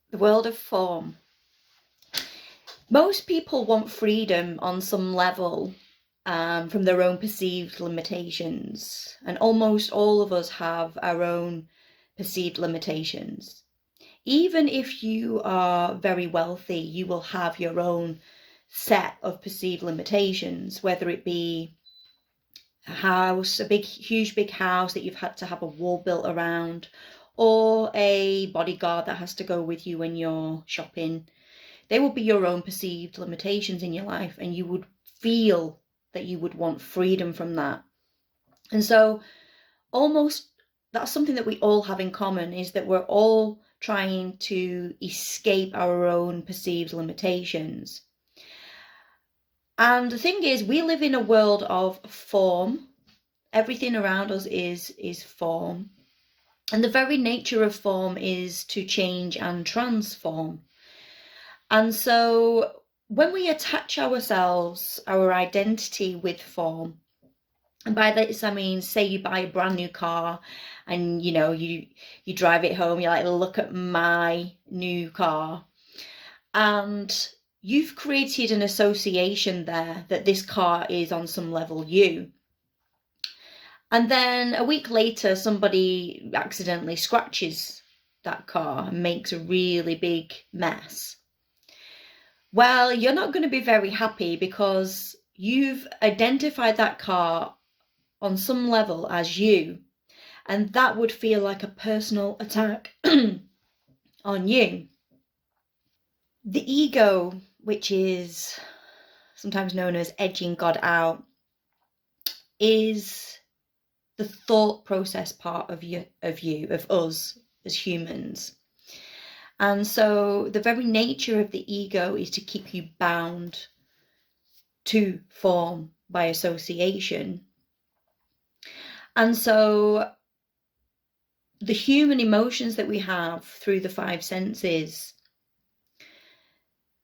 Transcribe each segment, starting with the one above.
The world of form. Most people want freedom on some level from their own perceived limitations, and almost all of us have our own perceived limitations. Even if you are very wealthy, you will have your own set of perceived limitations, whether it be a house, a huge big house that you've had to have a wall built around, or a bodyguard that has to go with you when you're shopping. They will be your own perceived limitations in your life, and you would feel that you would want freedom from that. And so almost that's something that we all have in common, is that we're all trying to escape our own perceived limitations. And the thing is, we live in a world of form. Everything around us is form. And the very nature of form is to change and transform. And so when we attach ourselves, our identity with form, and by this I mean, say you buy a brand new car and you drive it home, you're like, look at my new car, and you've created an association there that this car is on some level you. And then a week later, somebody accidentally scratches that car and makes a really big mess. Well, you're not going to be very happy, because you've identified that car on some level as you, and that would feel like a personal attack on you. The ego, which is sometimes known as edging God out, is the thought process part of us as humans. And so the very nature of the ego is to keep you bound to form by association. And so the human emotions that we have through the five senses,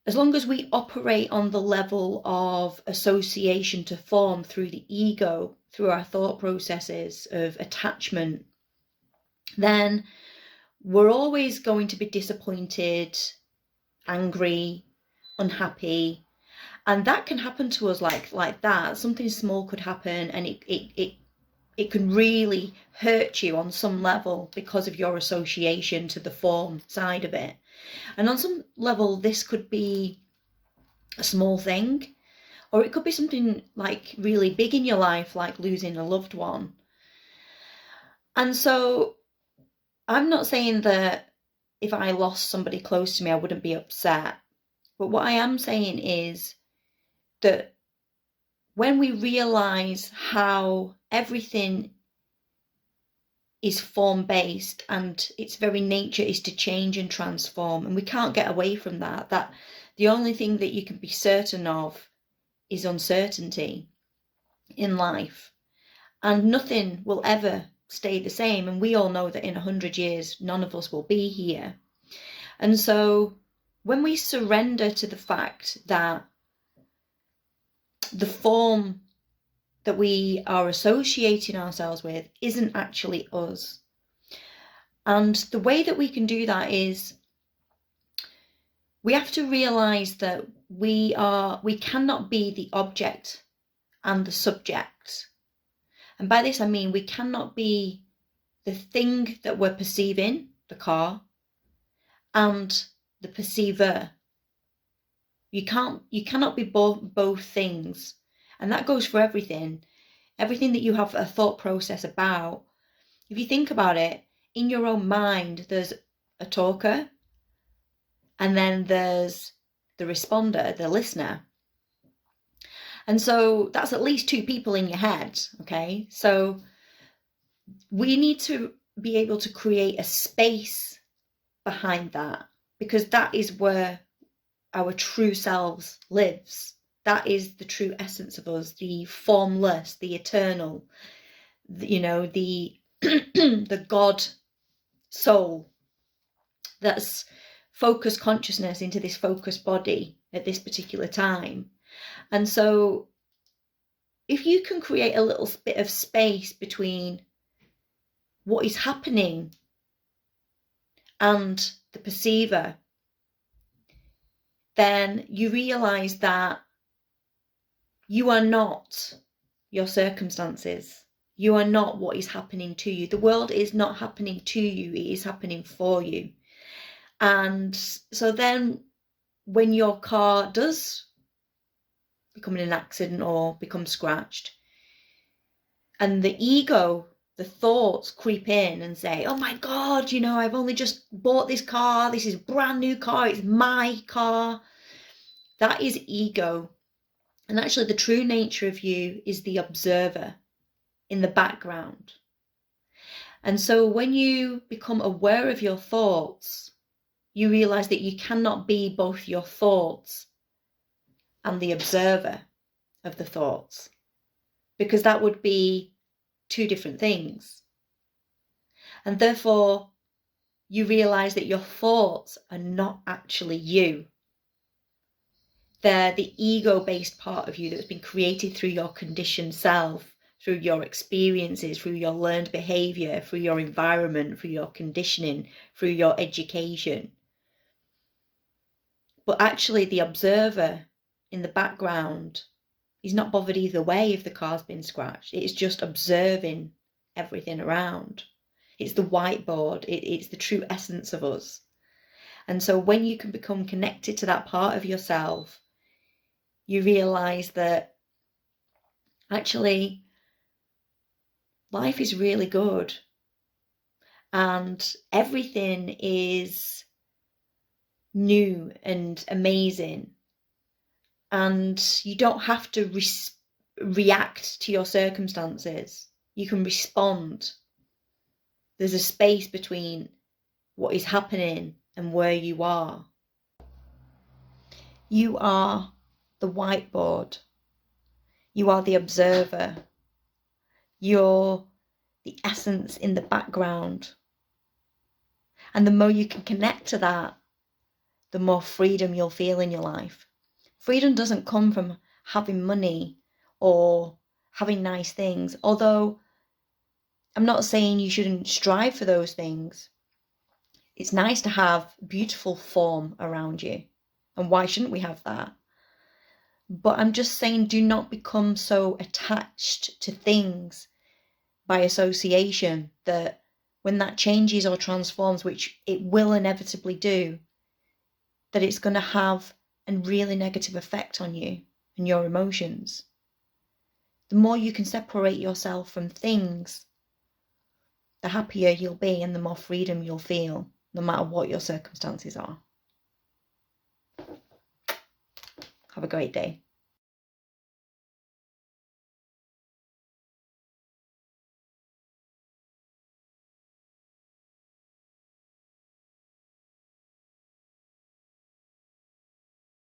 as long as we operate on the level of association to form through the ego, through our thought processes of attachment, then we're always going to be disappointed, angry, unhappy. And that can happen to us like that. Something small could happen, and it can really hurt you on some level because of your association to the form side of it. And on some level, this could be a small thing, or it could be something like really big in your life, like losing a loved one. And so I'm not saying that if I lost somebody close to me, I wouldn't be upset. But what I am saying is that when we realize how everything is form-based and its very nature is to change and transform, and we can't get away from that the only thing that you can be certain of is uncertainty in life, and nothing will ever stay the same. And we all know that in 100 years, none of us will be here. And so when we surrender to the fact that the form that we are associating ourselves with isn't actually us, and the way that we can do that is we have to realize that we cannot be the object and the subject. And by this I mean we cannot be the thing that we're perceiving, the car, and the perceiver. You cannot be both things. And that goes for everything that you have a thought process about. If you think about it, in your own mind, there's a talker, and then there's the responder, the listener. And so that's at least two people in your head, okay? So we need to be able to create a space behind that, because that is where our true selves lives. That is the true essence of us, the formless, the eternal, the the God soul that's focused consciousness into this focused body at this particular time. And so if you can create a little bit of space between what is happening and the perceiver, then you realize that you are not your circumstances. You are not what is happening to you. The world is not happening to you, it is happening for you. And so then when your car does become in an accident or become scratched, and the ego, the thoughts creep in and say, oh my God, I've only just bought this car. This is a brand new car. It's my car. That is ego. And actually the true nature of you is the observer in the background. And so when you become aware of your thoughts, you realize that you cannot be both your thoughts and the observer of the thoughts, because that would be two different things. And therefore, you realize that your thoughts are not actually you. They're the ego-based part of you that's been created through your conditioned self, through your experiences, through your learned behavior, through your environment, through your conditioning, through your education. But actually the observer in the background is not bothered either way if the car's been scratched. It's just observing everything around. It's the whiteboard. It's the true essence of us. And so when you can become connected to that part of yourself, you realize that actually life is really good and everything is new and amazing, and you don't have to react to your circumstances. You can respond. There's a space between what is happening and where you are. You are the whiteboard. You are the observer. You're the essence in the background. And the more you can connect to that, the more freedom you'll feel in your life. Freedom doesn't come from having money or having nice things, although I'm not saying you shouldn't strive for those things. It's nice to have beautiful form around you, and why shouldn't we have that? But I'm just saying, do not become so attached to things by association that when that changes or transforms, which it will inevitably do, that it's going to have a really negative effect on you and your emotions. The more you can separate yourself from things, the happier you'll be and the more freedom you'll feel, no matter what your circumstances are. Have a great day.